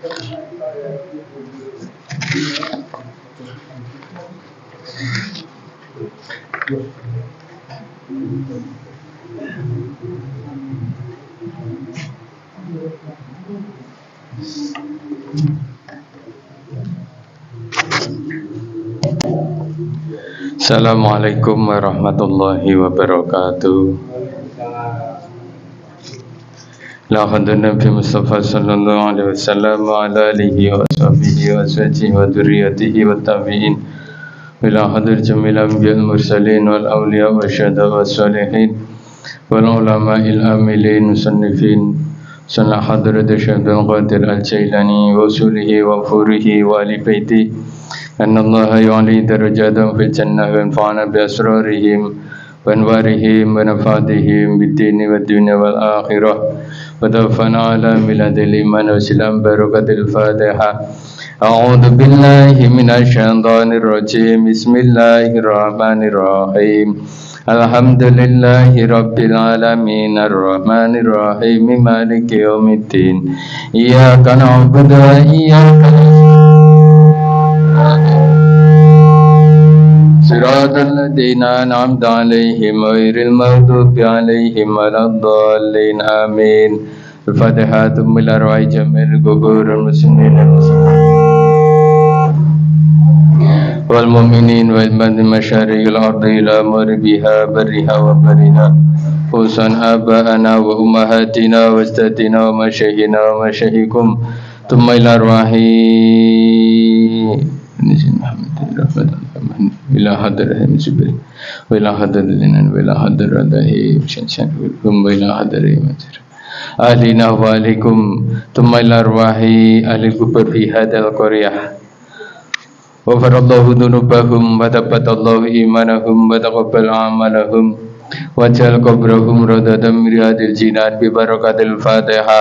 Assalamualaikum warahmatullahi wabarakatuh. La hadran Nabi Mustafa sallallahu alaihi wasallam wa ala alihi wa sahbihi wa azwajihi wa dzurriyyatihi wa tabi'in. Ila hadir jamil anbiya'il mursalin wal awliya wa syuhada wa salihin wal ulama'il amilin musannifin. Sana hadrat Syaikhul Qadir Al-Jailani wa usulihi wa furihi wa ali baiti. Anna Allah yu'ali darajatahum fil jannah wa yanfa'una bi asrarihim wa anwarihim wa nafatihim bid dini wad dunya wal akhirah. وتوفنا على ميلاد الإيمان والسلام بركة الفاتحة. أعوذ بالله من الشيطان الرجيم. بسم الله الرحمن الرحيم. الحمد لله رب العالمين الرحمن الرحيم مالك يوم الدين. إياك نعبد وإياك نستعين. صراط الذين أنعمت عليهم غير المغضوب عليهم ولا الضالين آمين. الفاتحة ثم إلى أرواح جميع قبور المسلمين والمؤمنين والمن مشارق الأرض إلى مغربها برها وبرها خصوصا آباءنا وأمهاتنا وأجدادنا ومشايخنا ومشايخكم ثم إلى أرواح إلى حضرة مسبل وإلى حضرة لنا وإلى حضرة شنشان وإلى حضرة مجر أهلنا وأهلكم ثم إلى أرواح أهل الكفر في هذا القرية غفر الله ذنوبهم وثبت الله إيمانهم وتقبل عملهم وجعل قبرهم روضة من رياض الجنان ببركة الفاتحة.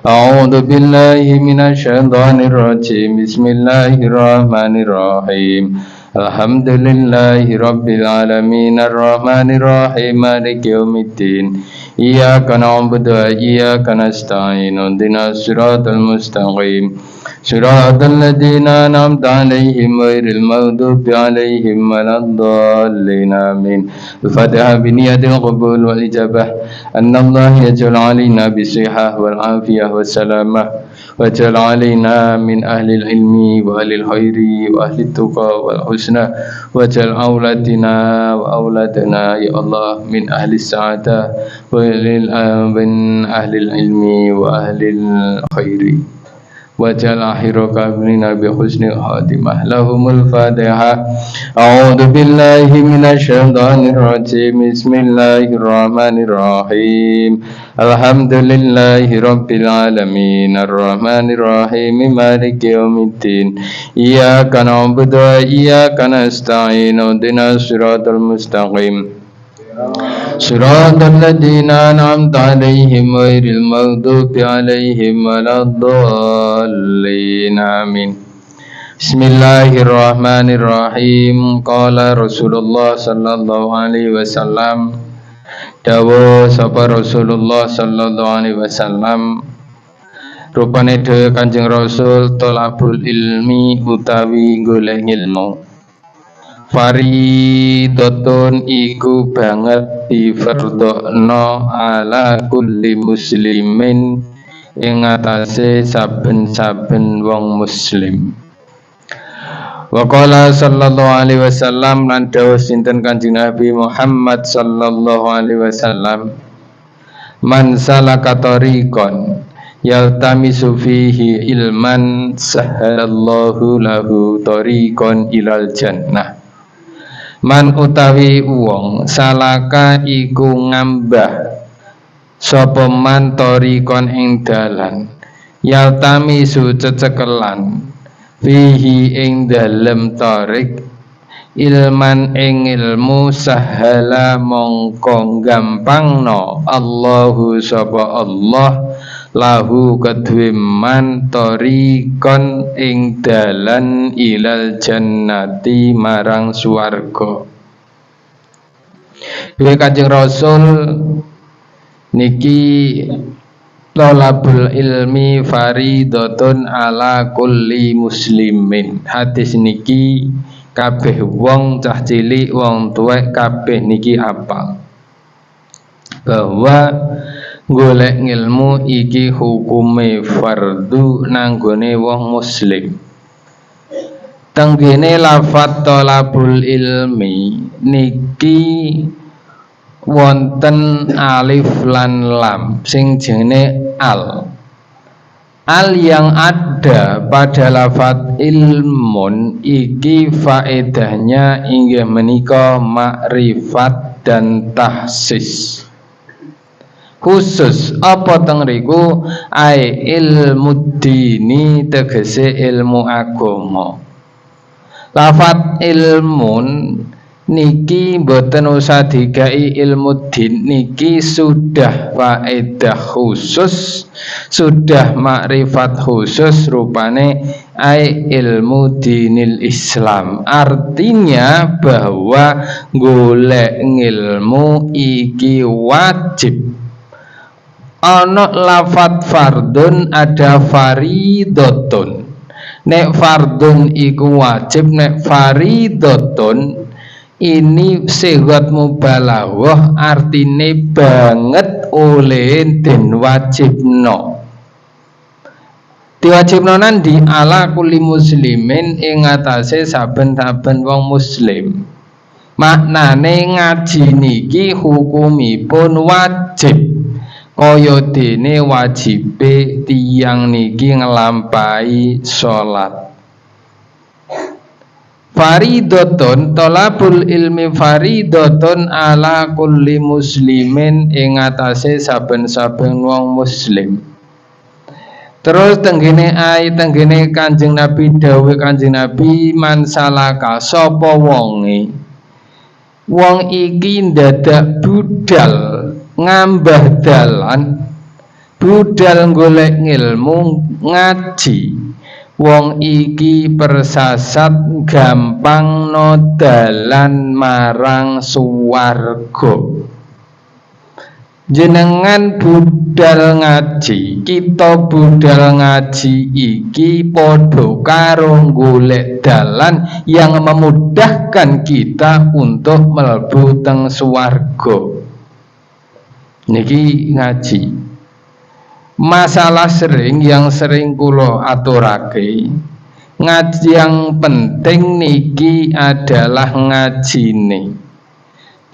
أعوذ بالله من الشيطان الرجيم. بسم الله الرحمن الرحيم. الحمد لله رب العالمين الرحمن الرحيم مالك يوم الدين. إياك نعبد وإياك نستعين اهدنا الصراط المستقيم صراط الذين أنعمت عليهم غير المغضوب عليهم ولا الضالين آمين. الفاتحة بنية القبول والإجابة. أن الله يجعل علينا بالصحة والعافية والسلامة واجعل علينا من أهل العلم وأهل الخير وأهل التقى والحسنى واجعل أولادنا وأولادنا يا الله من أهل السعادة ومن أهل العلم وأهل الخير وجعل آخر قولنا بحسن خاتمة. لهم الفاتحة. أعوذ بالله من الشيطان الرجيم. بسم الله الرحمن الرحيم. الحمد لله رب العالمين الرحمن الرحيم مالك يوم الدين. إياك نعبد وإياك نستعين اهدنا الصراط المستقيم صراط الذين أنعمت عليهم غير المغضوب عليهم ولا الضالين آمين. بسم الله الرحمن الرحيم. قال رسول الله صلى الله عليه وسلم. Dawa sapa Rasulullah sallallahu alaihi wasallam. Rupane dhewe Kanjeng Rasul tolabul ilmi utawi golek ilmu. Faridatun iku banget difardhokno ala kulli muslimin ing atase saben-saben wong muslim. Wa qala sallallahu alaihi wasallam lan dawuh sinten Kanjeng Nabi Muhammad sallallahu alaihi wasallam. Man salaka tariqan yaltamisu fihi ilman sahhalallahu lahu tariqan ilal jannah. Man utawi wong salaka iku ngambah sapa man tariqan ing dalan yaltamisu cecekelan fihi ing dalem tarik ilman ing ilmu sahala mongko gampangno Allahu sapa Allah lahu kedue man tariqon ing dalan ilal jannati marang swarga. Dewe Kanjeng Rasul niki Thalabul ilmi faridatun ala kulli muslimin. Hadis niki kabeh wong cah cilik wong tuwek kabeh niki apal bahwa golek ngilmu iki hukume fardu nanggone wong muslim. Tenggene lafadz thalabul ilmi niki wonten alif lan lam sing jenenge al. Al yang ada pada lafadz ilmun iki faedahnya inggih menika makrifat dan tahsis. Khusus apa teng riku ai ilmu dini tegese ilmu agama. Lafadz ilmun niki mboten usah digai ilmu din, niki sudah faedah khusus, sudah makrifat khusus rupane ai ilmu dinil Islam. Artinya bahwa golek ngilmu iki wajib. Ana lafadz fardun ada faridotun. Nek fardun iku wajib, nek faridotun ini sighat mubalaghah artine banget oleh den wajibno. Diwajibno nandi ala kulli muslimin ing atase saben-saben wong muslim. Maknane ngaji niki hukumipun wajib. Kaya dene wajibe tiyang niki nglampahi salat. Faridatun thalabul ilmi faridatun ala kulli muslimin ing atase saben-saben wong muslim. Terus tenggene tenggene Kanjeng Nabi dawuh Kanjeng Nabi man salaka sapa wonge wong iki ndadak budal ngambah dalan budal golek ngilmu ngaji wong iki persasat gampang no dalan marang suwarga. Jenengan budal ngaji, kita budal ngaji iki podo karo golek dalan yang memudahkan kita untuk mlebu teng swarga. Niki ngaji. Masalah yang sering kula aturake, ngaji yang penting niki adalah ngajine.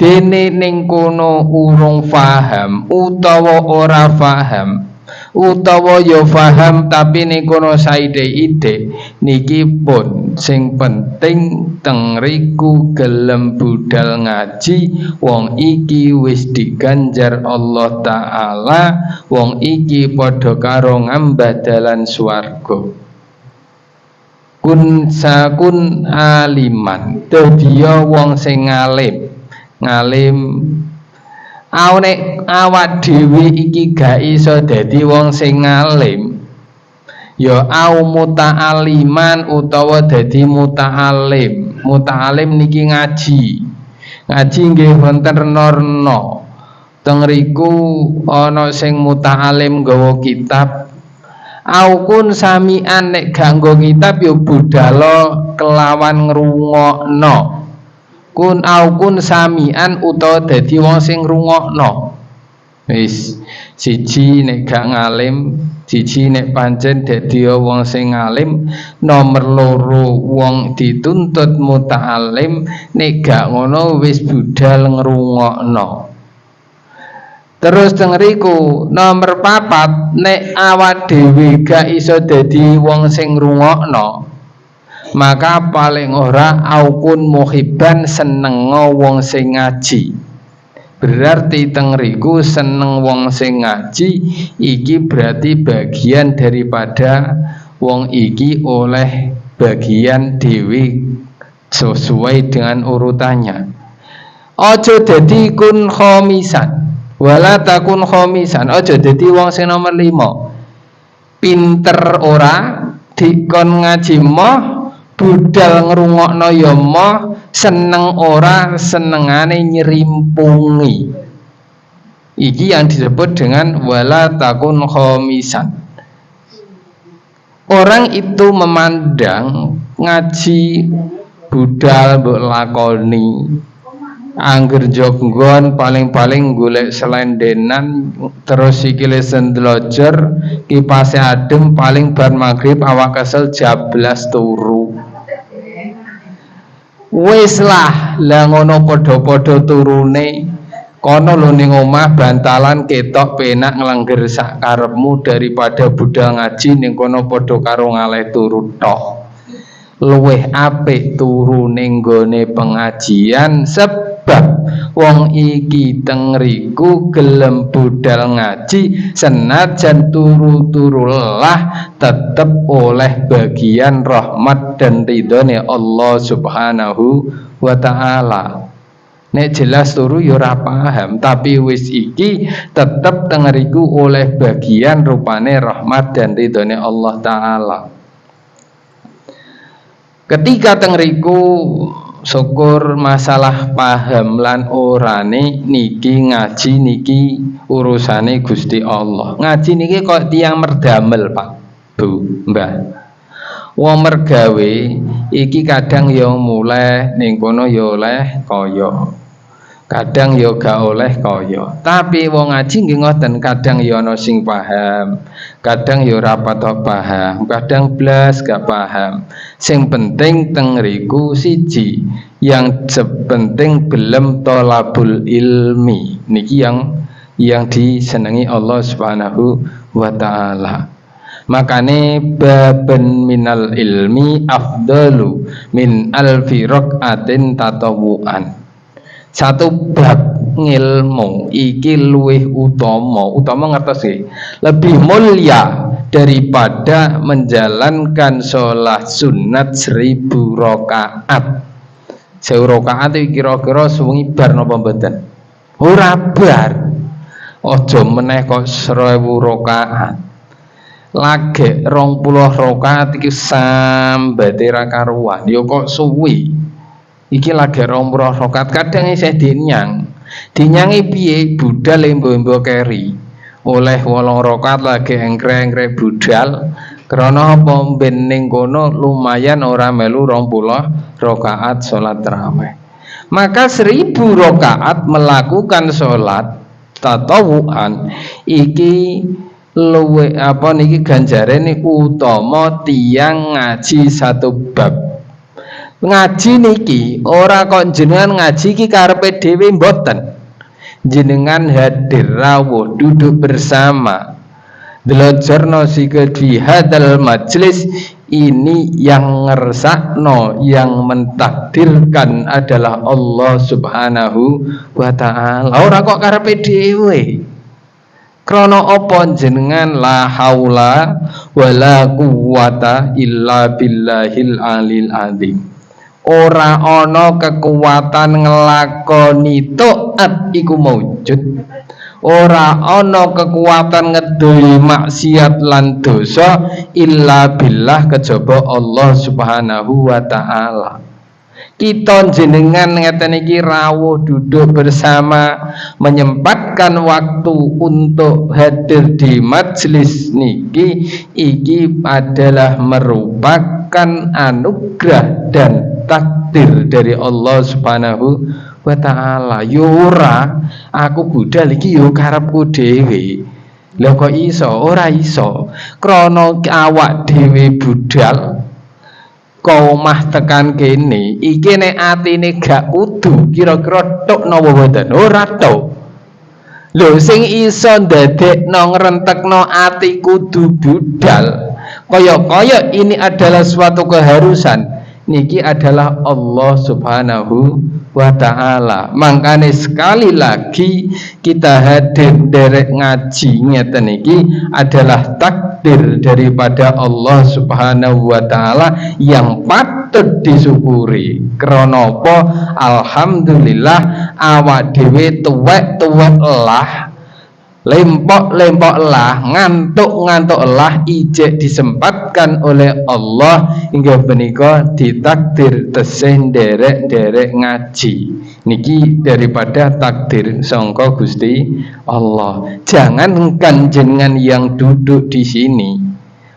Dene ning kono urung paham utawa ora paham utawa ya paham tapi ning kono saithik-ithik niki pun sing penting teng riku gelem budal ngaji wong iki wis diganjar Allah taala wong iki padha karo ngambah dalan swarga. Kun sakun aliman dadiya wong sing ngalim awak dhewe iki gak iso dadi wong sing ngalim ya au muta'aliman utawa dadi muta'alim. Muta'alim niki ngaji nggih wonten rena-rena teng riku ana sing muta'alim nggawa kitab au kun samian nek gak nggo kitab ya budala kelawan ngrungokno. Kun au kun samian utawa dadi wong sing ngrungokno. Wis siji nek gak ngalim, siji nek pancen dadi wong sing ngalim, nomor loro wong dituntut muta'alim, nek gak ngono wis budal ngrungokno. Terus teng riku nomor 4 nek awak dhewe gak iso dadi wong sing ngrungokno, maka paling ora aukun muhibban seneng wong sing ngaji. Berarti teng riku seneng wong sing ngaji iki berarti bagian daripada wong iki oleh bagian dewi sesuai dengan urutannya. Ojo dadi kun khomisan wala takun khomisan, ojo dadi wong sing nomor 5. Pinter ora dikon ngaji moh budal ngrungokno ya moh seneng ora senengane nyerimpungi. Iki yang disebut dengan wala takun khomisan. Orang itu memandang ngaji budal mbok lakoni, angger joggon paling-paling golek selendenan, terus sikile sendlojor, kipase adem, paling bar maghrib awak kesel jablas turu. Wis lah ngono padha-padha turune. Kono lho ning omah bantalan ketok penak nglengger sak karepmu daripada budal ngaji ning kono padha karo ngaleh turu tok. Luwih apik turu ning gone pengajian sebab wong iki tengriku gelem budal ngaji senajan turu-turu lelah tetep oleh bagian rahmat dan ridhone Allah Subhanahu wa taala. Nek jelas turu ya ora paham, tapi wis iki tetep tengeriku oleh bagian rupane rahmat dan ridhone Allah taala. Ketika tengeriku syukur masalah paham lan orane niki ngaji niki urusane Gusti Allah. Ngaji niki kok tiyang merdamel, Pak, Bu, Mbah. Wong mergawe iki kadang ya muleh ning kono ya oleh kaya. Kadang ya gak oleh kaya. Tapi wong ngaji nggih ngoten, kadang ya ana sing paham, kadang ya ora patok paham, kadang blas gak paham. Sing penting tengriku siji, yang sepenting belum tolabul ilmi. Niki yang disenangi Allah Subhanahu wa taala. Makane baben minal ilmi afdalu min alfi rakaatin tatawuan. Satu bab ngilmu iki luwih utama ngertos nggih, lebih mulia daripada menjalankan sholat sunat 1000 rakaat. 1000 rakaat iki kira-kira suwengi bar napa mboten? Ora bar. Aja meneh kok 1000 rakaat. Lagek 20 rakaat iki sambate ra karuan. Ya kok suwi. Iki lagi 20 rakaat, kadang isih dinyang. Dinyangi piye? Budal embo-embo keri. Oleh 8 rakaat lagi engkre-engkre budal. Krana apa ben ning kono lumayan ora melu 20 rakaat salat tarawih. Maka 1000 rakaat melakukan salat tatawuan iki luwe apa niki ganjare niku utama tiyang ngaji satu bab. Ngaji niki ora kok jenengan ngaji iki karepe dhewe mboten. Jenengan hadir rawuh duduk bersama delojorno sikil di hadal majlis ini yang ngersakno, yang mentakdirkan adalah Allah Subhanahu wa ta'ala. Ora kok karepe dhewe. Krana apa jenengan la haula wala quwata illa billahil alil azim. Ora ana kekuatan ngelakoni taat iku maujud. Ora ana kekuatan ngedoli maksiat lan dosa illa billah kejaba Allah Subhanahu wa taala. Kita jenengan ngeten iki rawuh duduk bersama, menyempatkan waktu untuk hadir di majelis niki, iki adalah merupakan anugerah dan takdir dari Allah Subhanahu wa ta'ala. Yura aku budal iki yo karepku dhewe. Lha kok iso? Ora iso. Krana awak dhewe budal kau omah tekan kene iki nek atine gak kudu kira-kira tok napa mboten? Ora tok. Lho sing iso ndadekno ngrentekno ati kudu budal. Kaya ini adalah suatu keharusan. Niki adalah Allah Subhanahu wa ta'ala. Makanya sekali lagi kita hadir derek ngaji ngeten niki adalah takdir daripada Allah Subhanahu wa ta'ala yang patut disyukuri. Krana apa? Alhamdulillah awak dhewe tuwek-tuwek lah, lempok-lempok lah, ngantuk-ngantuk lah, ijek disempatkan oleh Allah hingga menika ditakdir tesih derek-derek ngaji. Niki daripada takdir sangka Gusti Allah. Jangankan jenengan yang duduk di sini,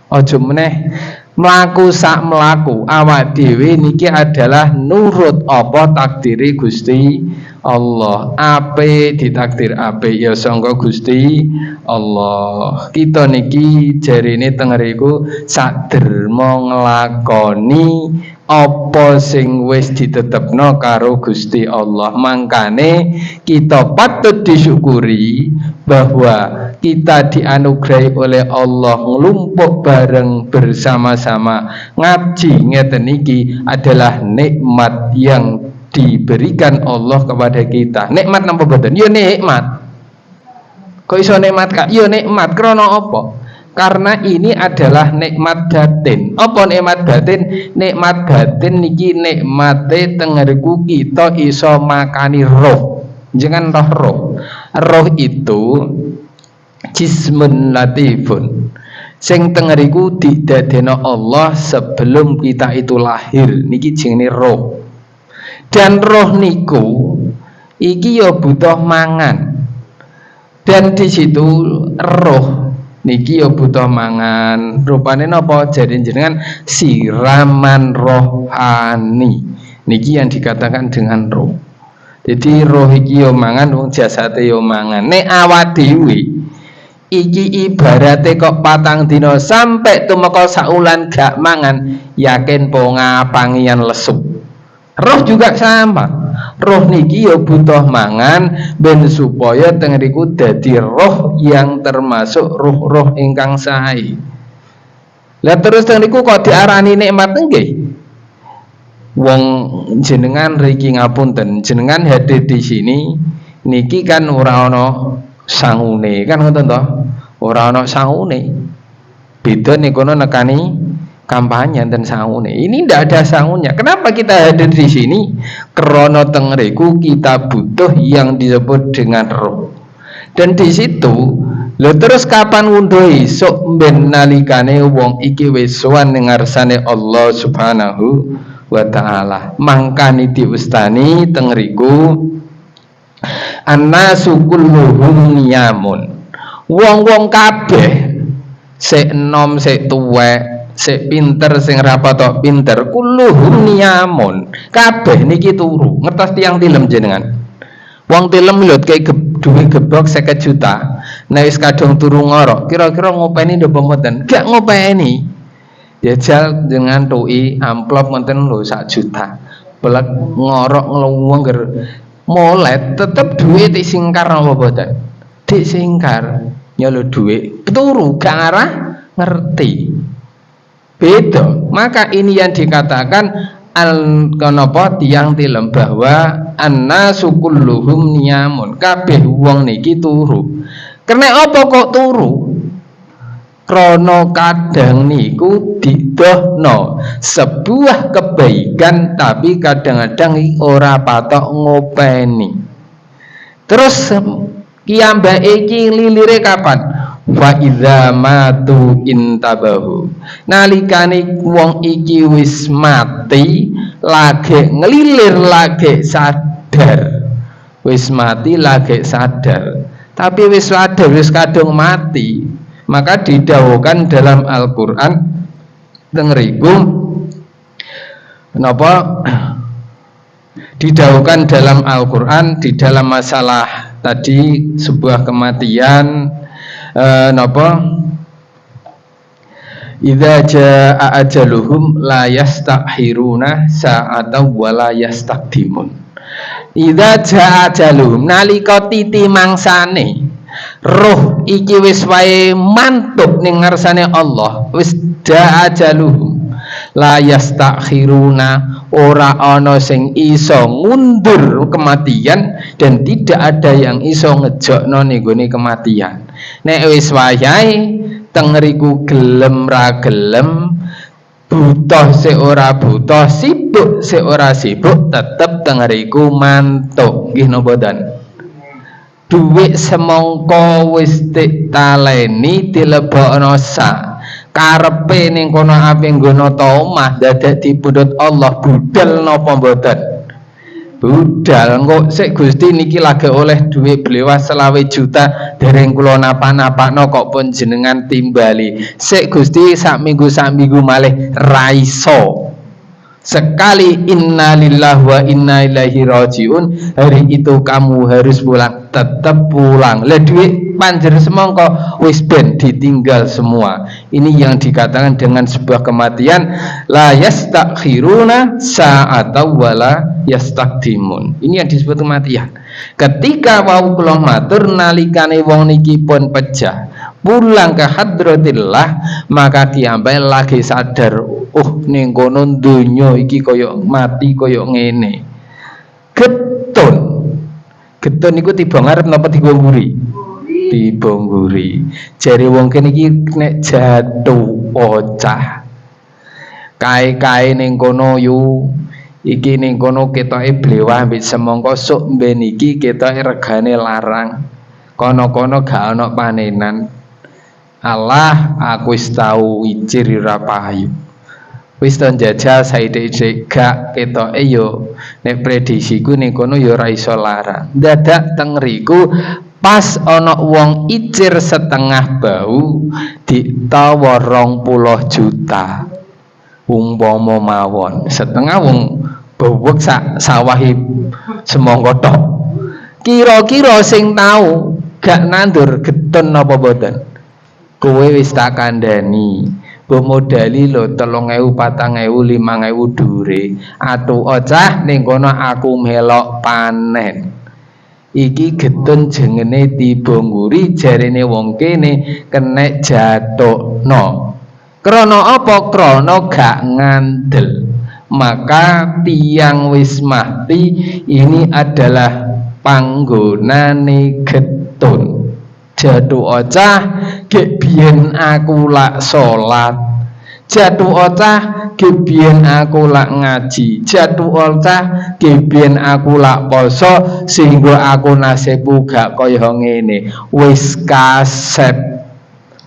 aja meneh mlaku sak mlaku awak dhewe niki adalah nurut apa takdiri Gusti Allah. Ape ditakdir ape ya sangka Gusti Allah. Kita niki jarine teng ngriku saderma nglakoni apa sing wis ditetepno karo Gusti Allah. Mangkane kita patut disyukuri bahwa kita dianugerahi oleh Allah nglumpuk bareng bersama-sama ngaji ngeten iki adalah nikmat yang diberikan Allah kepada kita. Nikmat napa boten? Ya nikmat. Kok iso nikmat Kak? Ya nikmat krana apa? Karena ini adalah nikmat batin. Apa nikmat batin? Nikmat batin niki nikmate teng ngriku kita iso makani roh. Jangan roh. Roh itu jismun latifun. Sing teng ngriku didadekno Allah sebelum kita itu lahir. Niki jenenge roh. Dan roh niku iki ya butuh mangan. Dan di situ roh niki ya butuh mangan. Rupane napa? Jadi jenengan siraman rohani. Niki yang dikatakan dengan roh. Jadi roh iki ya mangan, wong jasate ya mangan. Nek awak dhewe iki ibarate kok 4 dina sampai tumeka saulan gak mangan, yakin po ngapangian lesu. Roh juga sama. Roh niki ya butuh mangan ben supaya teng riku dadi roh yang termasuk roh-roh ingkang sae. Lah terus teng riku kok diarani nikmat nggih? Wong jenengan riki ngapunten, jenengan hadir di sini niki kan ora ana sangune, kan ngoten to? Ora ana sangune. Beda nek kono nekani kampanye dan sangune. Ini tidak ada sangunya. Kenapa kita hadir di sini? Krana teng mriku kita butuh yang disebut dengan roh. Dan di situ, lho terus kapan wundu esuk ben nalikane wong iki wis sowan ning ngarsane Allah Subhanahu wa taala. Mangkane diustani teng mriku annasu kulluhum niyamun. Wong-wong kabeh sik enom sik tuwek sik pinter sing rapatok pinter kulluhum niyamun, kabeh niki turu. Ngertos tiyang tilem jenengan? Wong tilem lho kayak duwe gebok 50 juta. Nek wis kadung turu ngorok, kira-kira ngopeni napa mboten? Gak ngopeni. Jajal dengan tuki amplop ngoten lho 1 juta. Belak ngorok ngluwengger molet tetep duit disingkar napa mboten? Disingkar. Ya lho duit turu gak arah ngerti. Beda. Maka ini yang dikatakan al-kanapa tiyang tilem bahwa annasu kulluhum niyamun. Kabeh wong niki turu. Karena apa kok turu? Krana kadang niku didohno sebuah kebaikan tapi kadang-kadang ora patok ngopeni. Terus kiyambake iki lilire kapan? Wa idza matu intabahu. Nalikane wong iki wis mati, lagi ngelilir lagi sadar. Wis mati lagi sadar. Tapi wis sadar wis kadung mati. Maka didhawuhkan dalam Al-Qur'an teng riku napa? Didhawuhkan dalam Al-Qur'an di dalam masalah tadi sebuah kematian napa idza jaa ajaluhum la yastakhiruna sa'atan wa la yastaqdimun. Idza jaa ajaluhum nalika titi mangsane roh iki wis wae mantuk ning ngarsane Allah, wis jaa ajaluhum la yastakhiruna, ora ana sing iso ngundur kematian dan tidak ada yang iso ngejokno ning gone kematian. Nek wis wayahe teng riku gelem ra gelem, butuh sik ora butuh, sibuk sik ora sibuk, tetep teng riku mantuk. Nggih napa mboten? Duit semongko wis ditaleni dilebokno sak. Karepe ning kono ape nggono ta omah dadak dipundhut Allah budal napa mboten? budal kok sik Gusti niki lagi oleh duit blewas 20 juta dereng kula napa-napakno kok pun jenengan timbali sik Gusti sak minggu malih ra iso. Sekali innalillahi wa inna ilaihi rajiun, hari itu kamu harus pulang, tetap pulang. Lah duit panjer semongko wis ben ditinggal semua. Ini yang dikatakan dengan sebuah kematian la yastakhiruna sa'ata wala yastakdimun. Ini yang disebut kematian. Ketika wau kula matur nalikane wong niki pun pecah pulang ke hadratillah, maka kiambai lagi sadar, oh ning kono donya iki kaya mati kaya ngene. Getun niku tiba ngarep napa tiba mburi? Tiba mburi. Jare wong kene iki nek jatuh ocah. Kae-kae ning kono yu iki ning kono ketoke blewah mbek semangka sok mben iki ketoke regane larang. Kono-kono gak ana panenan. Allah aku wis tau icir ora payu. Wis ton jajal saithik gak ketoke yo nek prediksiku ning kono yo ora iso larang. Dadak teng riku pas ana wong icir setengah bau ditawa 20 juta. Umpama mawon setengah wong bobok sak sawahi semangka tok. Kira-kira sing tau gak nandur getun apa boten? Kowe wis tak kandhani, mbok modali lho 3.000, 4.000, 5.000 dure. Atuh ocah ning kono aku melok panen. Iki getun jengene tiba nguri jarene wong kene kenek jatokno. Krana apa? Krana gak ngandel. Maka tiang wis mati ini adalah panggonane getun. Jatuh ocah gek biyen aku lak salat, jatuh ocah gek biyen aku lak ngaji, jatuh ocah gek biyen aku lak poso sehingga aku nasibku gak kaya ngene. Wis kasep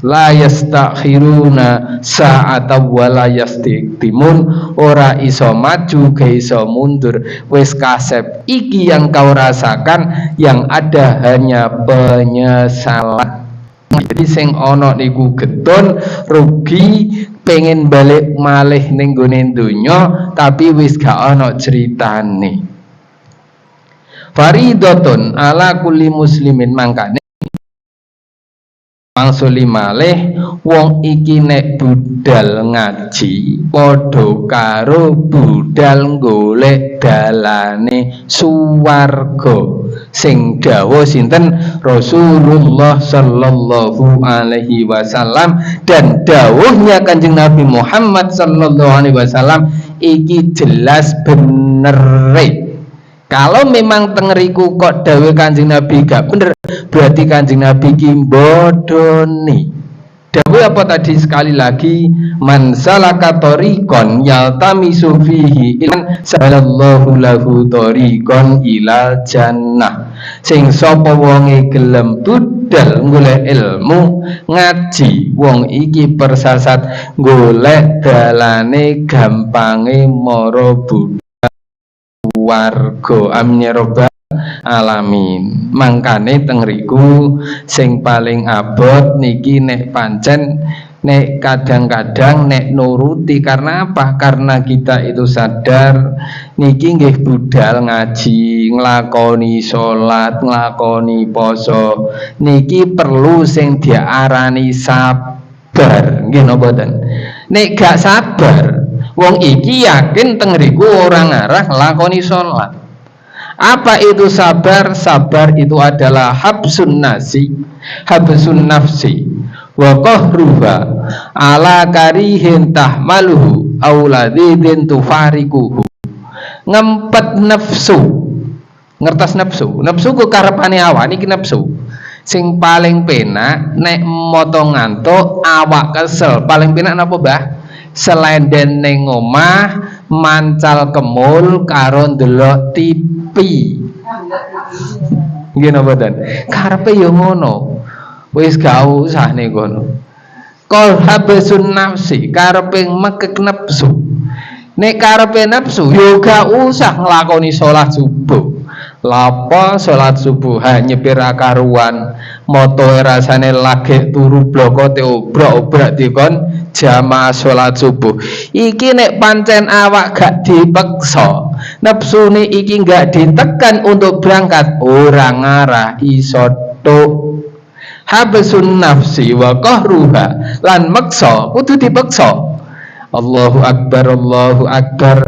la yastakhiruna sa'ata wa la yastakdimun, ora iso maju ge iso mundur. Wis kasep iki yang kau rasakan, yang ada hanya penyesalan. Jadi sing ana niku getun rugi pengen balik malih ning gone donya tapi wis gak ana critane. Faridatun ala kulli muslimin, mangkane mangsuli malih wong iki nek budal ngaji padha karo budal golek dalane swarga sing dawuh sinten Rasulullah sallallahu alaihi wasallam. Dan dawuhnya Kanjeng Nabi Muhammad sallallahu alaihi wasallam iki jelas bener. Kalau memang tengeriku kok dawuh Kanjeng Nabi gak bener, berarti Kanjeng Nabi ki bodoni. Dawuh apa tadi? Sekali lagi, man salaka tariqan yaltamisu fihi ilman salallahu lahu tariqan ilal jannah. Sing sapa wonge gelem budal golek ilmu ngaji, wong iki persasat golek dalane gampange mara budal warga. Amin ya rabbal alamin. Mangkane tengriku sing paling abot niki nek pancen nek kadang-kadang nek nuruti. Karena apa? Karena kita itu sadar niki nggih budal ngaji, nglakoni salat, nglakoni poso niki perlu sing diarani sabar. Nggih napa mboten? Nek gak sabar wong iki yakin tengriku orang ngarah nglakoni salat. Apa itu sabar? Sabar itu adalah habsun nafsi wa qahruha ala karihin tahmaluhu auladidin tufarikuhu. Ngempet nafsu. Ngertas nafsu? Nafsu ku karepane awak niki nafsu. Sing paling penak nek moto ngantuk awak kesel, paling penak napa, Mbah? Selenden ning omah mancal kemul karo ndelok TV. Nggih napa mboten? Karepe ya ngono. Wis gak usah ning kono. Qul habasun nafsi, karepe mekek nafsu. Nek karepe nafsu yo gak usah nglakoni salat subuh. Lapa salat subuh nyepir karuan, motoe rasane lagi turu blokote obrak-obrak dikon jamaah salat subuh. Iki nek pancen awak gak dipeksa, nafsune iki gak ditekan untuk berangkat, ora ngarah iso tok. Habsun nafsi wa qahruha, lan meksa kudu dipeksa. Allahu akbar, Allahu akbar.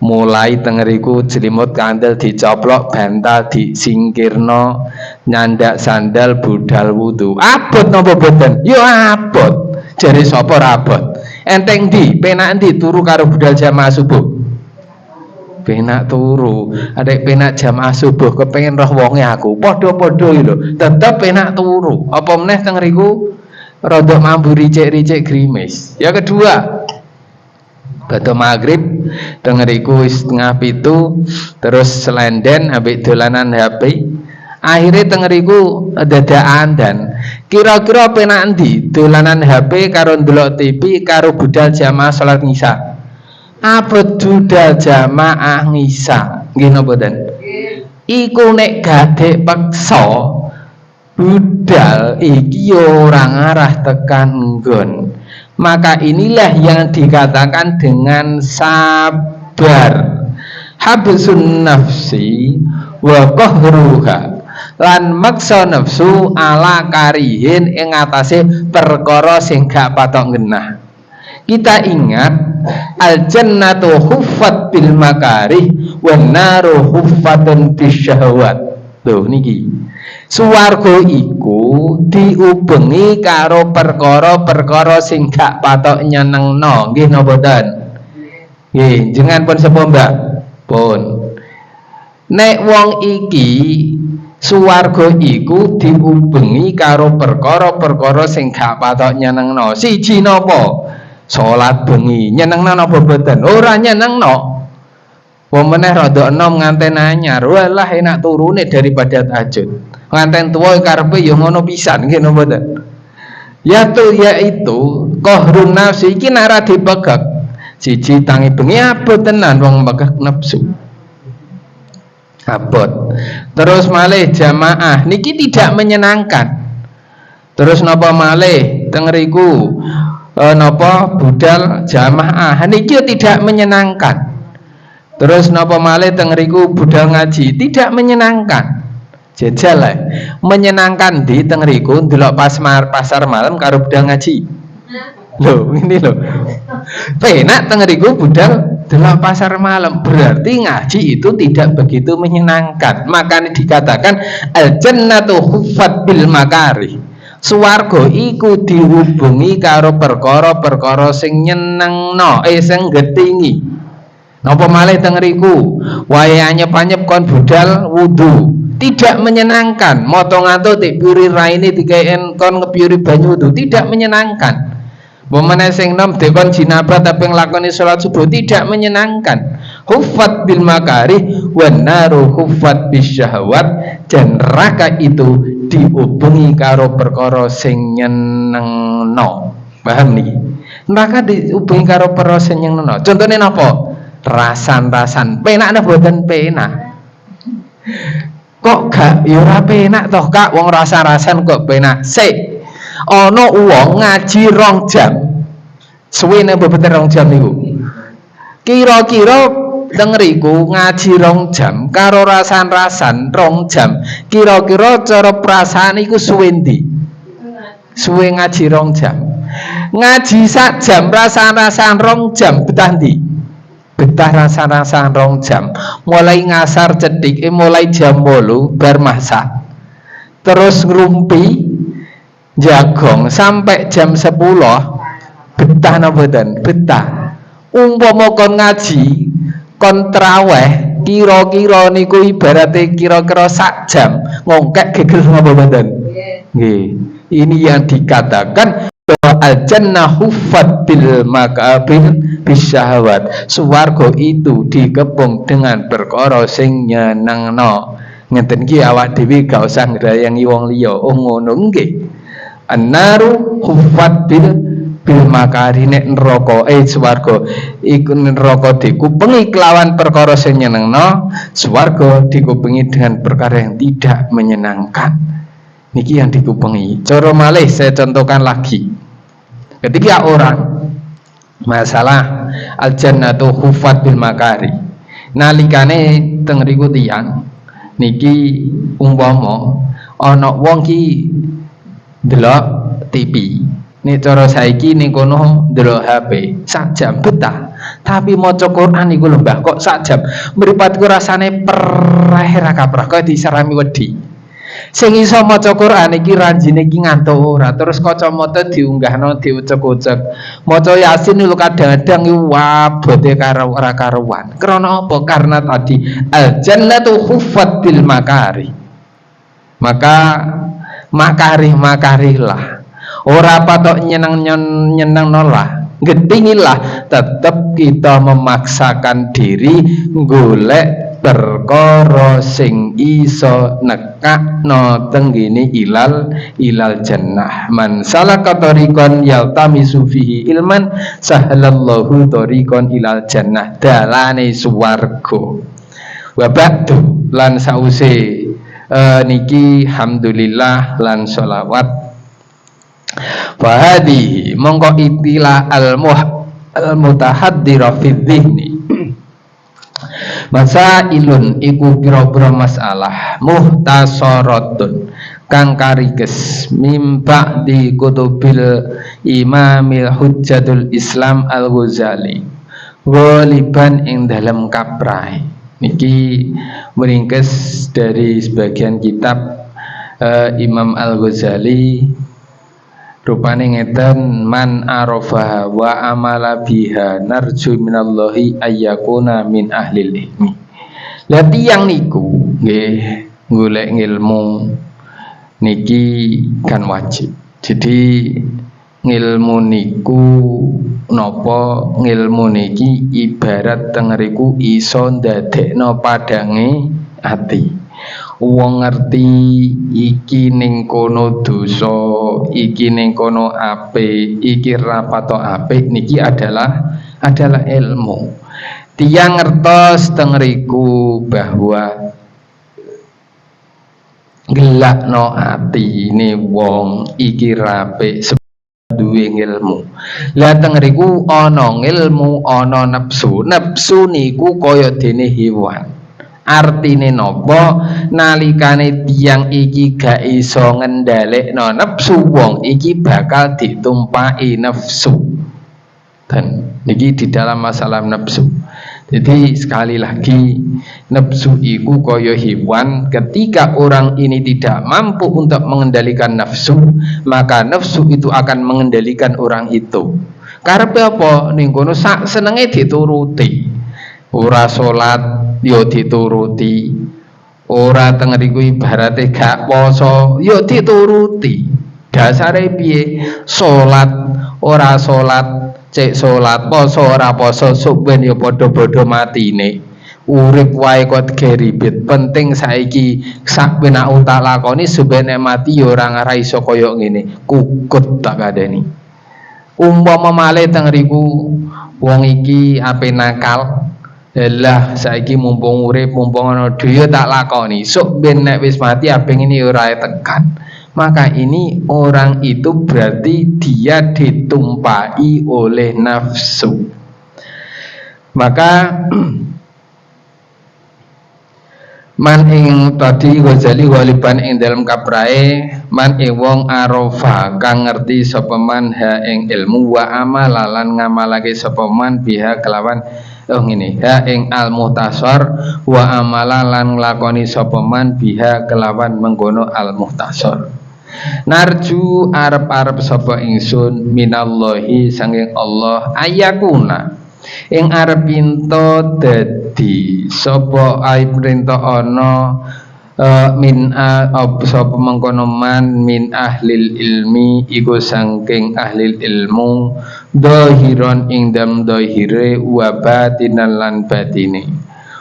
Mulai tengeriku jelimut kandel dicoplok, bantal disingkirno, nyandak sandal budal wudu. Abot napa boten? Yo abot. Jare sapa ora abot? Enteng ndi? Penak ndi turu karo budal jamaah subuh? Penak turu. Adek penak jamaah subuh kepengin roh wonge aku. Padha-padha lho, tetep penak turu. Apa meneh tengeriku rada mambu ricik-ricik grimis. Ya kedua, badhe maghrib tengeriku setengah pitu terus selenden ambek dolanan HP. Akhirnya tengeriku dadaan dan kira-kira penak endi dolanan HP karo ndelok TV karo budal jamaah salat Isya. Apa budal jamaah Isya nggih napa den? Iku nek gade peksa budal iki ora ngarah tekan nggon. Maka inilah yang dikatakan dengan sabar. Habsun nafsi wa qahruha, lan maksa nafsu ala karihin ing atase perkara sing gak patok genah. Kita ingat al jannatu huffat bil makarih wan naru huffatun bisyahwat. Lho niki swarga iku diubengi karo perkara-perkara sing gak patok nyenengno. Nggih napa mboten? Nggih, jenengan pun sepo Mbak? Pun. Nek wong iki swarga iku diubengi karo perkara-perkara sing gak patok nyenengno. Siji napa? Salat bengi. Nyenengno napa mboten? Ora nyenengno. Wong meneh rada enom nganten anyar, walah enak turune daripada tahajud. Nganten tuwa karepe ya ngono pisan nggih napa mboten? Yaitu qahrun nafsi iki nek ora dipegek. Siji tangi bengi abot tenan wong megah nafsu. Abot. Terus malih jamaah niki tidak menyenangkan. Terus napa malih tengeriku napa budal jamaah niki tidak menyenangkan. Terus napa malih tengeriku budal ngaji tidak menyenangkan. Jajal lah. Menyenangkan di tengeriku ndelok pasar malam karo budal ngaji. Loh, ini loh. Penak tengeriku budal delok pasar malam, berarti ngaji itu tidak begitu menyenangkan. Makanya dikatakan al jannatu huffat bil makarih. Swarga iku dihubungi karo perkara-perkara sing nyenengno, sing getingi. Napa malih tengeriku wae anyep-anyep kon budal wudu tidak menyenangkan. Motongan tik piuri raine dikaen kon ngepiuri banyu wudu tidak menyenangkan. Momene sing nom dekon jinabah tapi nglakoni salat subuh tidak menyenangkan. Huffat bil makarih wan naru huffat bisyahwat, dan neraka itu dihubungi karo perkara sing nyenengno. Paham niki? Neraka dihubungi karo perkara sing nyenengno. Contone napa? Rasan-rasan. Penakne boten penak. Kok gak ya ora penak toh Kak, wong rasan-rasan kok penak. Sik. Ana wong ngaji 2 jam. Suwene bebete 2 jam niku. Kira-kira tengeriku ngaji 2 jam karo rasan-rasan 2 jam. Kira-kira cara perasaan iku suwe ndi? Suwe ngaji 2 jam. Ngaji 1 jam rasan-rasan 2 jam betah ndi? Betah rasan-rasan 2 jam. Mulai ngasar cedik, mulai jam 8 bar masak. Terus ngrumpi jagong sampai jam 10 betah napa mboten? Betah. Umpama kon ngaji kon traweh kira-kira niku ibarate kira-kira 1 jam ngongkek gegel napa mboten? Nggih. Ini yang dikatakan bahwa al-jannah huffat bil makabir bisyahwat. Swarga itu dikepung dengan perkara sing nyenengno. Ngeten iki awak dhewe gak usah ngrayangi wong liya. Oh ngono nggih. An-naru huffat bil bil makari nek neraka swarga iku neraka dikupengi kelawan perkara sing nyenengno, swarga dikupengi dengan perkara yang tidak menyenangkan. Niki yang dikupengi. Cara malih saya contohkan lagi. Ketika orang masalah al jannatu hufat bil makari. Nalikane teng riku tiyang niki umpama ana wong ki delok TV. Nek cara saiki ning kono ndelok HP sak jam betah. Tapi maca Quran iku lho Mbah kok sak jam. Mripatku rasane pereh ra kaprah kaya disarami wedi. Sing iso maca Quran iki ranjine iki ngantuk ora, terus kacamata diunggahno diucek-ucek. Maca Yasin lho kadang-kadang wabote karo ora karuan. Karena apa? Karena tadi al jannatu huffat bil makari. Maka makari-makarilah. Ora patok nyenang nolah, getingilah, tetap kita memaksakan diri golek perkara sing iso nekakno tenggene ilal jannah. Man salaka tariqan yaltamisu fihi ilman sahalallahu tariqan ilal jannah, dalane swarga. Wa ba'du lan sause niki hamdulillah lan sholawat fahadihi mongko itilah al-mutahaddira fi dhihni masailun iku pira-pira masalah muhtasaratun kang kariges mimpa di kutubil imamil hujjatul Islam al-Ghazali waliban ing dalam kaprai niki meringkes dari sebagian kitab Imam al-Ghazali rupane ngeten man arafa wa amala biha narju minallahi ayyakuna min ahlil ilmi. Lah tiyang niku nggih golek ilmu niki kan wajib. Jadi ngilmu niku napa ngilmu niki ibarat tengeriku iso ndadekno padange ati. Wong ngerti iki ning kono dosa, iki ning kono apik, iki ra patok apik niki adalah ilmu. Tiyang ngertos teng riku bahwa gelakno atine wong iki ra apik duwe ilmu. Lah teng riku ana ilmu, ana nafsu. Nafsu niku kaya dene hewan. Artine nopo nalikane tiyang iki gak iso ngendhalekno nafsu wong iki bakal ditumpaki nafsu. Dan niki di dalam masalah nafsu. Jadi sekali lagi nafsu iku kaya hewan, ketika orang ini tidak mampu untuk mengendalikan nafsu, maka nafsu itu akan mengendalikan orang itu. Karepe apa ning kono sak senenge dituruti. Ora salat yo dituruti, ora teng riku ibarate gak poso yo dituruti. Dasare piye? Salat ora salat, cek salat, poso ora poso, sok ben yo padha-padha matine. Urip wae kok geribet. Penting saiki sak ben aku tak lakoni sebene mati yo ora ngara iso kaya ngene. Kukut tak kadeni. Umpama malih teng riku wong iki ape nakal. Lah saiki mumpung urip mumpung ana dhewe tak lakoni sok ben nek wis mati abeng ini ora tekan. Maka ini orang itu berarti dia ditumpai oleh nafsu. Maka man ing tadi Ghazali waliban ing dalam kaprae man ing wong arofa kang ngerti sapa man ha ing ilmu wa amalalan ngamalake sapa man biha kelawan ngene ha ing al muhtasar wa amalalan nglakoni sapa man biha kelawan mengkono al muhtasar. Narju arep-arep sapa ingsun minallahi sanging Allah ayakuna ing arep pinto dadi sapa aib perintah ana min sapa mengkono man min ahlil ilmi iku saking ahlil ilmu dhahiron ing dam dhahire wa batinan lan batine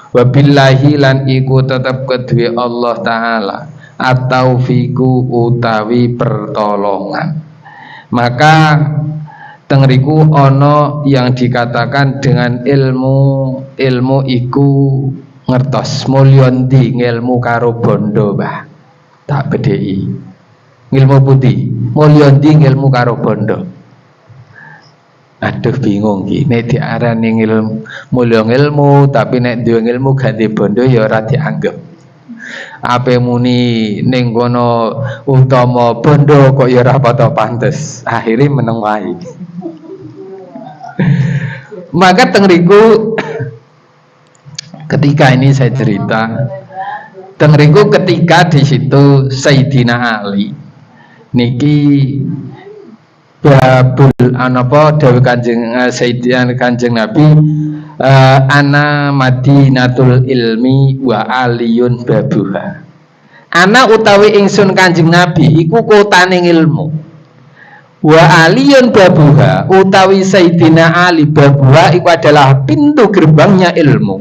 wa billahi lan iku tetep kedue Allah taala at-taufiku utawi pertolongan. Maka tengriku ono yang dikatakan dengan ilmu iku ngertos mulya ndi ngilmu karo bondo Mbah. Tak bedheki. Ngilmu putih, mulya ndi ngilmu karo bondo. Aduh bingung iki. Nek diarani mulya ngilmu tapi nek duwe ilmu gak di bondo ya ora dianggep. Ape muni ning kono utama bondo kok ya ora pada pantes. Akhire meneng wae. Maka tengriku ketika ini saya cerita, tengriku ketika di situ Sayyidina Ali niki babul anapa dawuh Kanjeng Sayyidina Kanjeng Nabi ana Madinatul ilmi wa aliyun babuha. Ana utawi ingsun Kanjeng Nabi iku kotane ilmu. Wa aliyun babuha utawi Sayyidina Ali babuha iku adalah pintu gerbangnya ilmu.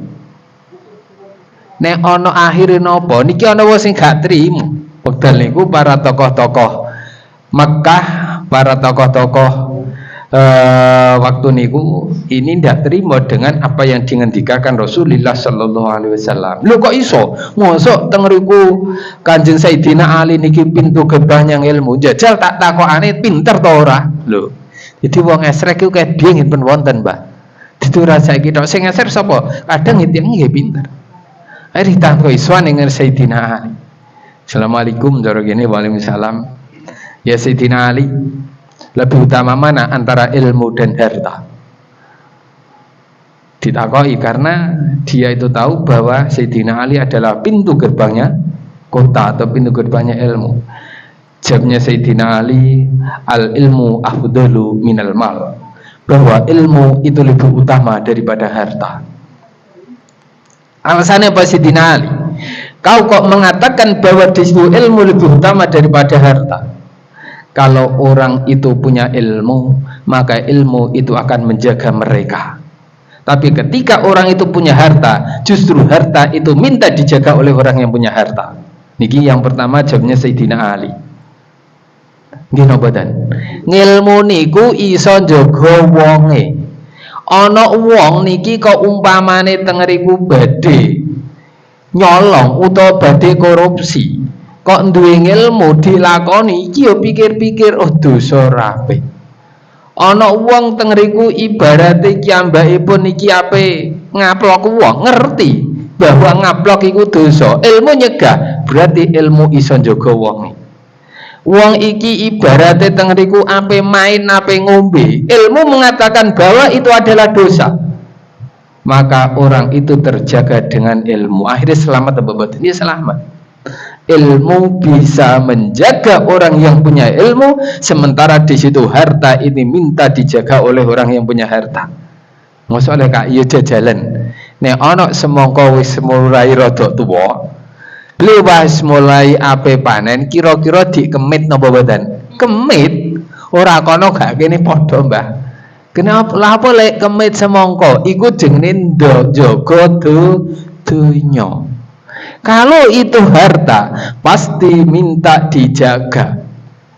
Nek ana akhire napa niki ana wong sing gak trimo. Wekdal niku para tokoh-tokoh Mekah, para tokoh-tokoh waktu niku ini ndak terima dengan apa yang dingendikakan Rasulullah sallallahu alaihi wasallam. Lho kok iso? Mosok teng riku Kanjeng Sayyidina Ali niki pintu gerbangnya ilmu. Jajal tak takokane pinter ta ora? Lho. Jadi wong esrek iku kedhe ngipun wonten, Mbah. Ditu rasa iki tok sing eser sapa? Kadang ngiteng nggih pinter. Akhirnya ditangkoi suan dengan Sayyidina Ali. Assalamualaikum warahmatullahi wabarakatuh. Ya Sayyidina Ali, lebih utama mana antara ilmu dan harta? Ditakoi karena dia itu tahu bahwa Sayyidina Ali adalah pintu gerbangnya kota atau pintu gerbangnya ilmu. Jawabnya Sayyidina Ali, al ilmu afdalu minal mal, bahwa ilmu itu lebih utama daripada harta. Alasannya apa Sayyidina Ali? Kau kok mengatakan bahwa di situ ilmu lebih utama daripada harta? Kalau orang itu punya ilmu, maka ilmu itu akan menjaga mereka. Tapi ketika orang itu punya harta, justru harta itu minta dijaga oleh orang yang punya harta. Niki yang pertama jawabnya Sayyidina Ali. Nggih napa dan? Ngilmu niku iso njaga wonge. Ana wong niki kok umpamane teng riku badhe nyolong utawa badhe korupsi, kok duwe ilmu dilakoni iki ya pikir-pikir oh dosa rapi. Ana wong teng riku ibarate kiyambakipun iki ape ngaplok wong, ngerti bahwa ngaplok iku dosa, ilmu nyegah, berarti ilmu iso njaga wonge. Wong iki ibarate teng riku ape main ape ngombe, ilmu mengatakan bahwa itu adalah dosa, maka orang itu terjaga dengan ilmu, akhirnya selamat atau batin? Dia selamat. Ilmu bisa menjaga orang yang punya ilmu, sementara di situ harta ini minta dijaga oleh orang yang punya harta. Maksudnya kak iya jajalan nek ana semangka wis mulai rada tuwa, lewas mulai ape panen, kira-kira dikemit napa mboten? Kemit. Ora kono gak kene padha, Mbah. Kenapa lah apa lek kemit semangka? Iku jenenge jaga dunya. Kalau itu harta, pasti minta dijaga.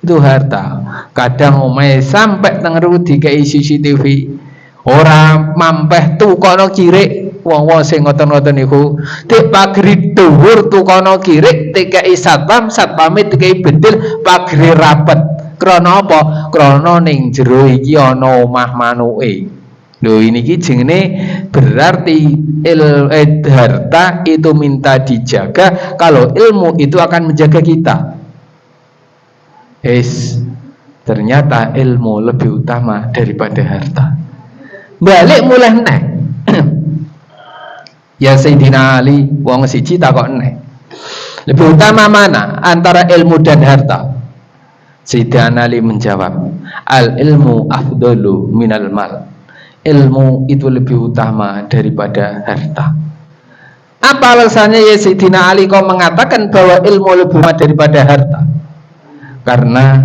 Itu harta. Kadang omahe sampai teng dikei CCTV. Ora mampeh tukono kirik. Wong-wong sing ngoten-ngoten niku tek pagri dhuwur tukono kirik TKI satpame TKI bedil pagri rapet. Krana apa? Krana ning jero iki ana omah manuke. Lho ini jenenge berarti harta itu minta dijaga, kalau ilmu itu akan menjaga kita. Ternyata ilmu lebih utama daripada harta. Balik mulai nek. Ya Sayyidina Ali wong siji takok nek. Lebih utama mana antara ilmu dan harta? Sayyidina Ali menjawab, al ilmu afdalu minal mal. Ilmu itu lebih utama daripada harta. Apa alasannya ya Sayyidina Ali kau mengatakan bahwa ilmu lebih utama daripada harta? Karena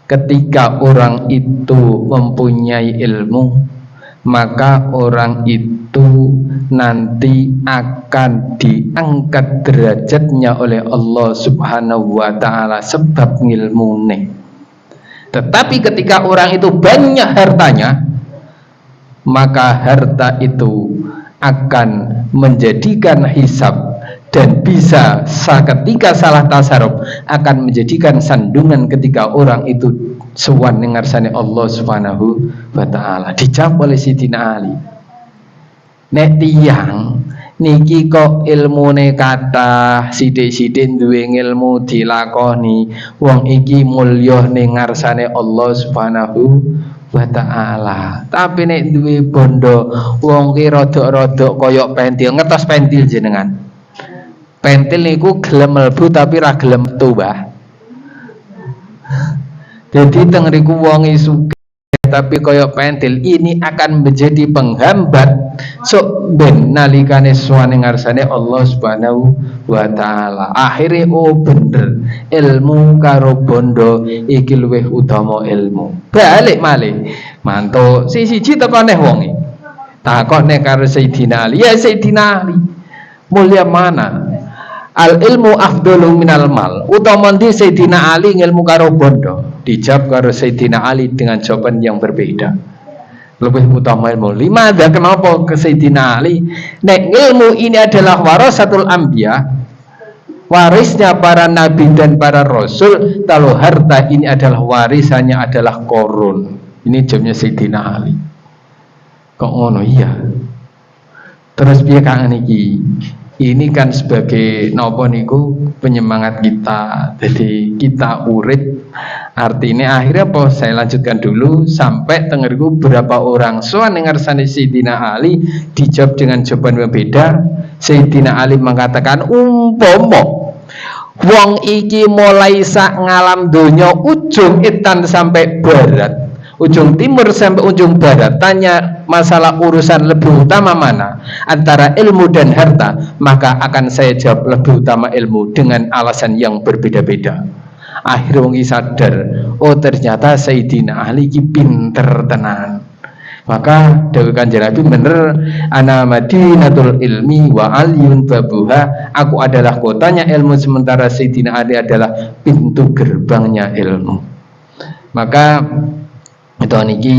ketika orang itu mempunyai ilmu, maka orang itu nanti akan diangkat derajatnya oleh Allah Subhanahu wa ta'ala sebab ngilmune. Tetapi ketika orang itu banyak hartanya, maka harta itu akan menjadikan hisab dan bisa ketika salah tasarruf akan menjadikan sandungan ketika orang itu sowan ning ngarsane Allah Subhanahu wa taala. Dijawab oleh Sidina Ali. Nek tiyang niki kok ilmune kathah, sithik-sithik duwe ilmu dilakoni, wong iki mulya ning ngarsane Allah Subhanahu wa ta'ala. Tapi nek duwe bondo, wong ki rodok-rodok koyok pentil, ngetos pentil jenengan. Pentil niku gelem mlebu tapi ra gelem metu, Mbah. Jadi teng riku wong sugih tapi koyok pentil, ini akan menjadi penghambat sok ben nalikane suwane ngarsane Allah Subhanahu wa taala. Akhire bener ilmu karo bondo iki luwih utama ilmu. Balik malih mantuk siji tekoneh wonge. Takone karo Sayyidina Ali, ya Sayyidina Ali, mulia mana? Al ilmu afdalu minal mal. Utama ndi Sayyidina Ali ilmu karo bondo? Dijawab karo Sayyidina Ali dengan jawaban yang berbeda. Lebih utama ilmu. Limada, kenapa ke Sayyidina Ali? Nek ilmu ini adalah warasatul anbiya, warisnya para nabi dan para rasul. Kalau harta ini adalah warisannya adalah korun. Ini jawabnya Sayyidina Ali. Kok ngono iya? Terus piye kangen iki? Ini kan sebagai nopo niku penyemangat kita. Jadi kita urip. Artinya akhirnya apa? Saya lanjutkan dulu sampai tengeriku berapa orang soal dengar sani Sayyidina Ali dijawab dengan jawaban berbeda. Sayyidina Ali mengatakan umpomo wong iki mulai sak ngalam donya ujung etan sampai barat, ujung timur sampai ujung barat, tanya masalah urusan lebih utama mana antara ilmu dan harta, maka akan saya jawab lebih utama ilmu dengan alasan yang berbeda-beda. Akhirnya wong sadar, oh ternyata Sayyidina Ali ki pinter tenan. Maka dawuh Kanjeng Nabi bener, ana madinatul ilmi wa aliyun babuha, aku adalah kotanya ilmu sementara Sayyidina Ali adalah pintu gerbangnya ilmu. Maka itu niki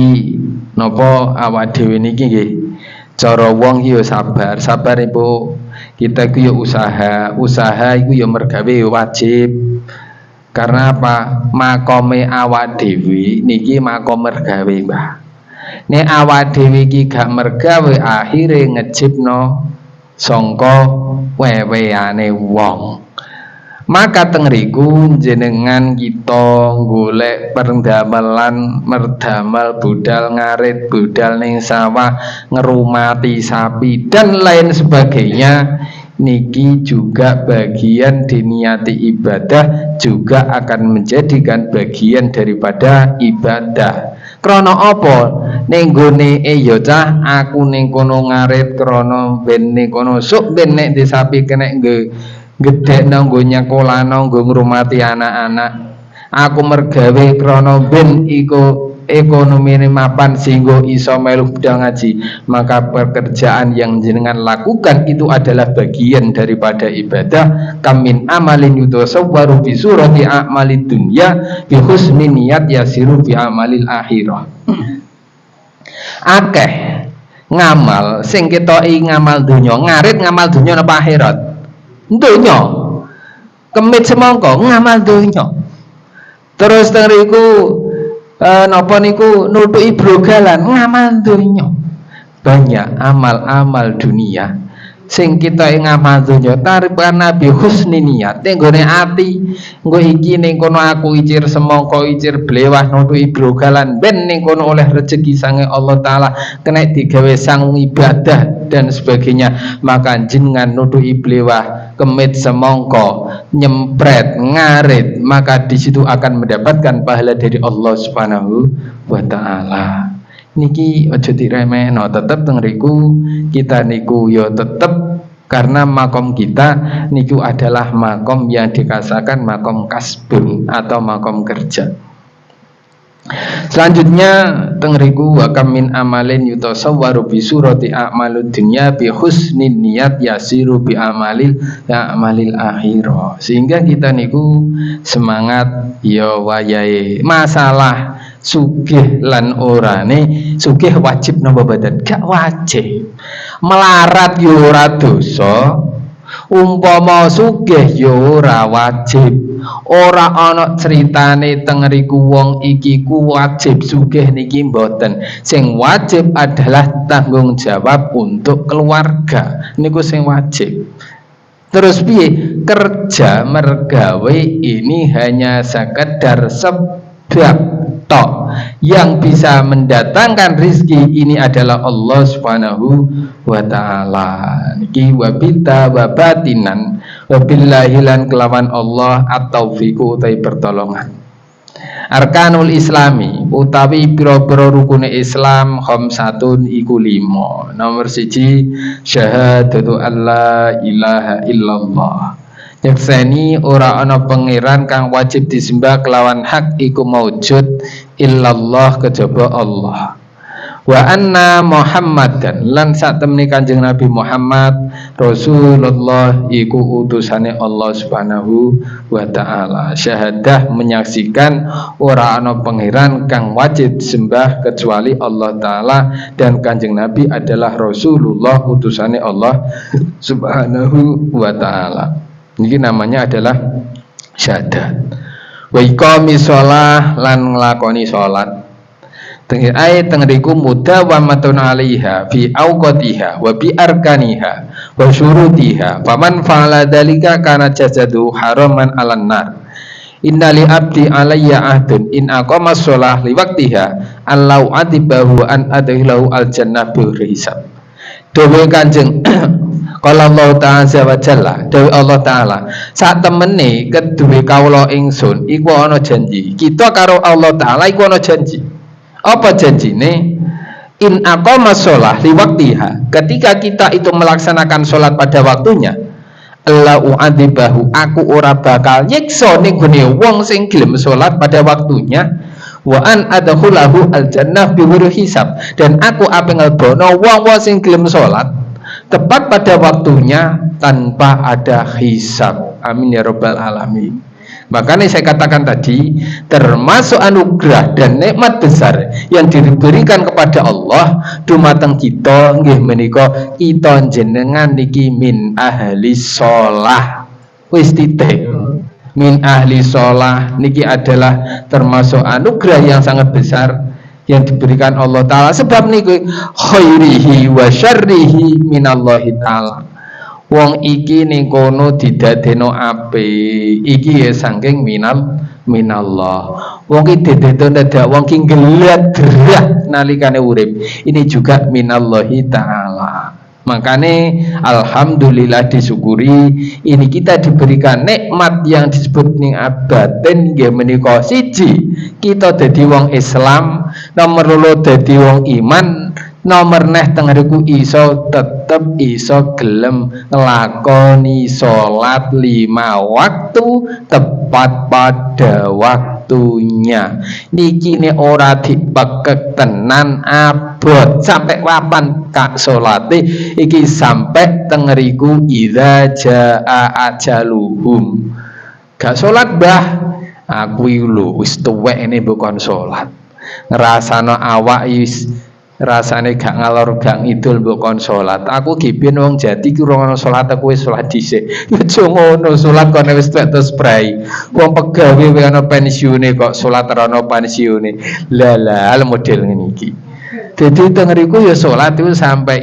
napa awak dhewe niki nggih cara wong yo sabar ibu. Kita iku yo usaha iku yo mergawe wajib. Karena apa? Makome awak dhewe niki makom mergawe, Mbah. Nek awak dhewe iki gak mergawe akhire ngejipno sangka weweane wong. Maka tengriku jenengan kita golek perdamelan, merdamel budal ngarit, budal ning sawah, ngerumati sapi dan lain sebagainya. Niki juga bagian diniati ibadah, juga akan menjadikan bagian daripada ibadah. Krono apa? Ning gone ya cah aku ning kono ngarit krono ben ning kono sok ben nek di sapi kena gedekno nggo nyekolano nggo ngrumati anak-anak. Aku mergawe krono ben iku ekonomine mapan sehingga iso melu budal ngaji. Maka pekerjaan yang jenengan lakukan itu adalah bagian daripada ibadah. Kamin amalin yutasawwaru bi surati a'malid dunya bi husni niyat yasiru bi amalil akhirah. Akeh ngamal sing ketoki ngamal dunya, ngarit ngamal dunya napa akhirat? Dunya. Kemit semangka ngamal dunya. Terus tengriku napa niku nutuki brogalan ngamal dunya. Banyak amal-amal dunia sing kita ngamal dunya taripan Nabi husni niat ning gone ati engko iki ning kono aku icir semangka icir blewah nutuki brogalan ben ning kono oleh rezeki sange Allah taala kena digawe sang ibadah dan sebagainya. Maka jenengan nutuki blewah kemit semangka nyempret ngarit, maka di situ akan mendapatkan pahala dari Allah Subhanahu wa taala. Niki aja diremehno, tetep tengriku kita niku yo tetep karena makom kita niku adalah makom yang dikasakan makom kasbun atau makom kerja. Selanjutnya tengriku wa kam min amalin yutasawwaru bi surati a'malud dunya bi husnin niat yasiru bi amalil akhirah. Sehingga kita niku semangat ya wayahe masalah sugih lan orane. Sugih wajib napa badan? Gak wajib. Melarat yo ora dosa. Umpama sugih ya ora wajib. Ora ana critane teng riku wong iki ku wajib sugih niki mboten. Sing wajib adalah tanggung jawab untuk keluarga. Niku sing wajib. Terus piye? Kerja mergawe ini hanya sekedar sebab tok. Yang bisa mendatangkan rizki ini adalah Allah Subhanahu wa ta'ala. Niki wabita wabatinan wabillahi lan kelawan Allah at-taufiqu utai pertolongan. Arkanul Islami utawi pira-pira rukune Islam khamsatun iku 5. Nomor 1 syahadatu alla ilaha illallah. Nyekseni ora ana pangeran kang wajib disembah kelawan hak iku maujud illallah kejaba Allah. Wa anna Muhammadan lan sak temene Kanjeng Nabi Muhammad Rasulullah iku utusane Allah Subhanahu wa taala. Syahadah menyaksikan ora ana pangeran kang wajib disembah kecuali Allah taala dan Kanjeng Nabi adalah Rasulullah utusane Allah Subhanahu wa taala. Ini namanya adalah syahadat. Wa iqamis shalah lan nglakoni salat. Tengriku mudawamatun 'alaiha fi awqatiha wa bi arkaniha wa syurutiha. Faman fa'ala dzalika kana jasadu haraman 'alan nar. Inna li abdi alayya ahdun in aqama shalah li waqtiha allau adibahu an adhilahu al jannah bi hisab. Dewe Kanjeng Qala Allah Ta'ala wa Jalla, dewe Allah Ta'ala, saat temene keduwe kawula ingsun iku ana janji. Kita karo Allah Ta'ala iku ana janji. Apa janjine? In aqama shalah li waqtiha. Ketika kita itu melaksanakan salat pada waktunya, la u'adzibahu, aku ora bakal nyiksa ning gone wong sing gelem salat pada waktunya. Wa an adkhulahu al jannah bi hisab, dan aku ape ngelbono wong-wong sing gelem salat tepat pada waktunya tanpa ada hisab. Amin ya rabbal alamin. Makanya saya katakan tadi, termasuk anugerah dan nikmat besar yang diberikan kepada Allah dumateng kita nggih menika kita jenengan niki min ahli shalah. Wis titik. Min ahli shalah niki adalah termasuk anugerah yang sangat besar yang diberikan Allah Ta'ala. Sebab niku khairihi wa syarrihi minallahi ta'ala. Wong iki ning kono didadekno apik iki ya saking minallah. Wong iki didadekno dadak wong ki nggelat derah nalikane urip. Ini juga minallahi ta'ala. Makane alhamdulillah disyukuri ini kita diberikan nikmat yang disebut ning abaten nggih menika siji kita dadi wong Islam, nomor loro dadi wong iman, nomor neh teng riku iso tetep iso gelem nglakoni salat 5 waktu tepat pada waktunya. Niki ne ora dipekek tenan abot sampai kapan kak salate iki sampai teng riku idza jaa ajaluhum. Gak salat Mbah, aku lho wis tuwek ini bukan salat. Ngrasano awak is rasane gak ngalor gak ngidul mbok kon salat. Aku gibin wong Jati ki ora ono salat, aku wis salat dhisik. Aja ngono, salat kon wis tuwek terus brai. Wong pegawe wae ono pensiune kok salat ora ono pensiune. Lah model ngene iki. Dadi teng riku ya salat itu sampai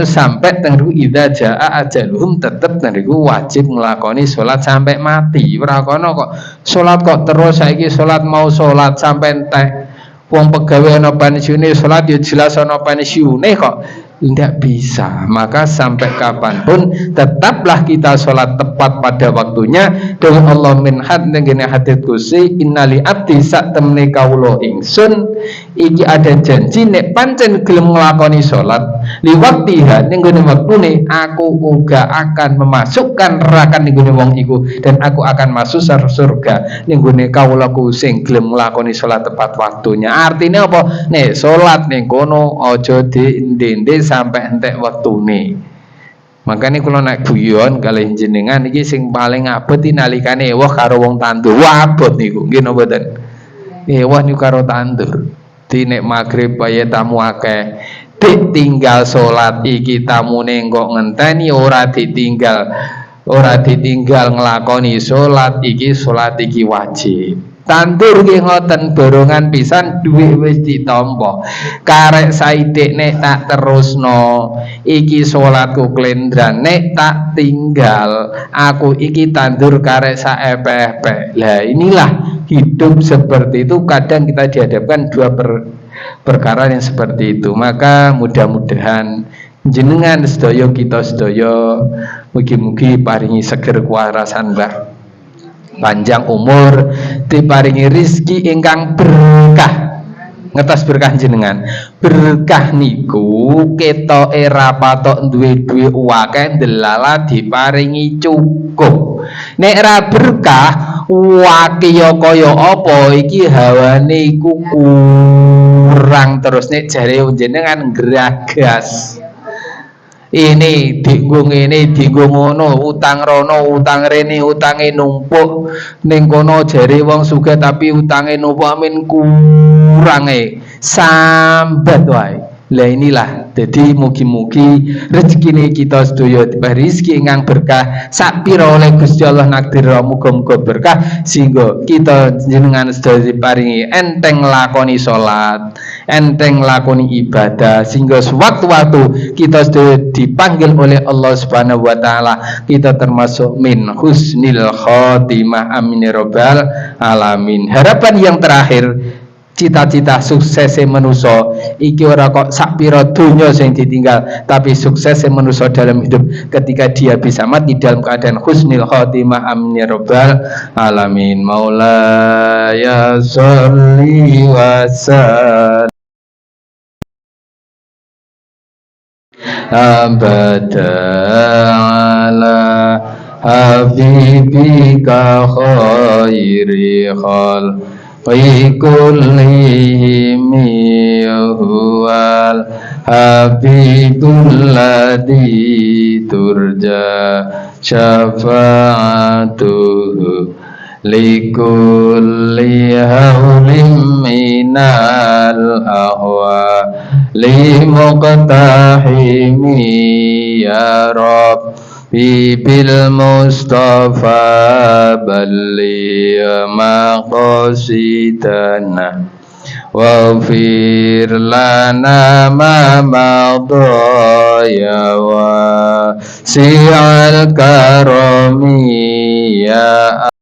sampai teng riku idza jaa ajaluhum tetep teng riku wajib nglakoni salat sampai mati. Ora kono kok salat kok terus saiki salat mau salat sampai entek. Wong pegawe ana pensiune salat ya jelas ana pensiune kok Tidak bisa. Maka sampai kapanpun tetaplah kita sholat tepat pada waktunya. Dewa Allah min had ngene hadits kursi, innali abdi sak temne kawula ingsun iki ada janji nek pancen gelem nglakoni sholat liwaktiha ning gone waktune, aku uga akan memasukkan neraka ning gone wong iku, dan aku akan masuk surga ning gone kawulaku sing gelem nglakoni sholat tepat waktunya. Artinya apa? Nek sholat ning kono aja diinde sampai entek waktune. Makanya kalau naik guyon kali jenengan iki sing paling abot nalikane wah karo wong tandur. Wah abot niku nggih napa mboten? Wah niku karo tandur. Di nek magrib bae tamu akeh. Ditinggal salat iki tamune kok ngenteni ora ditinggal nglakoni salat iki wajib. Tandur nggih ngoten borongan pisan duwe wis ditampa. Karek saidik nek tak terusno iki salatku klendran, nek tak tinggal aku iki tandur karek saepeh-epeh. Lah inilah hidup seperti itu. Kadang kita dihadapkan dua perkara yang seperti itu. Maka mudah-mudahan jenengan sedaya kita sedaya mugi-mugi paringi seger kuwarasan Mbah, panjang umur, diparingi rizki ingkang berkah. Ngetos berkah jenengan. Berkah niku ketoke ra patok duwe akeh, ndelala diparingi cukup. Nek ra berkah wakiya kaya apa iki hawane iku kurang terus. Nek jare jenengan geragas, ini dienggo ngene dienggo ngono, utang rono utang rene, utange numpuk ning kono jare wong sugih tapi utange numpuk amin kurange sambat wae. Lah inilah jadi mugi-mugi rezekine kita sedaya diberi rezeki ingkang berkah sak pira oleh Gusti Allah nakdir, muga-muga berkah sehingga kita jenengan sedaya diparingi enteng lakoni salat, enteng lakoni ibadah, sehingga sewaktu-waktu kita sudah dipanggil oleh Allah Subhanahu wa taala kita termasuk min husnil khotimah. Amin ya rabbal alamin. Harapan yang terakhir, cita-cita sukses manusia iki ora kok sak pira donya sing ditinggal, tapi sukses manusia dalam hidup ketika dia bisa mati dalam keadaan husnil khotimah. Amin ya rabbal alamin. Maula ya sholli wa sallim abada ala habibika khairi khalqi kullihim huwal habibul ladzi turja syafa'atuhu likulli hawlim minal ahwa limuqtahimi ya Rabbi bil Mustafa balli maqasidana waghfir lana ma madaya wa si'al karami ya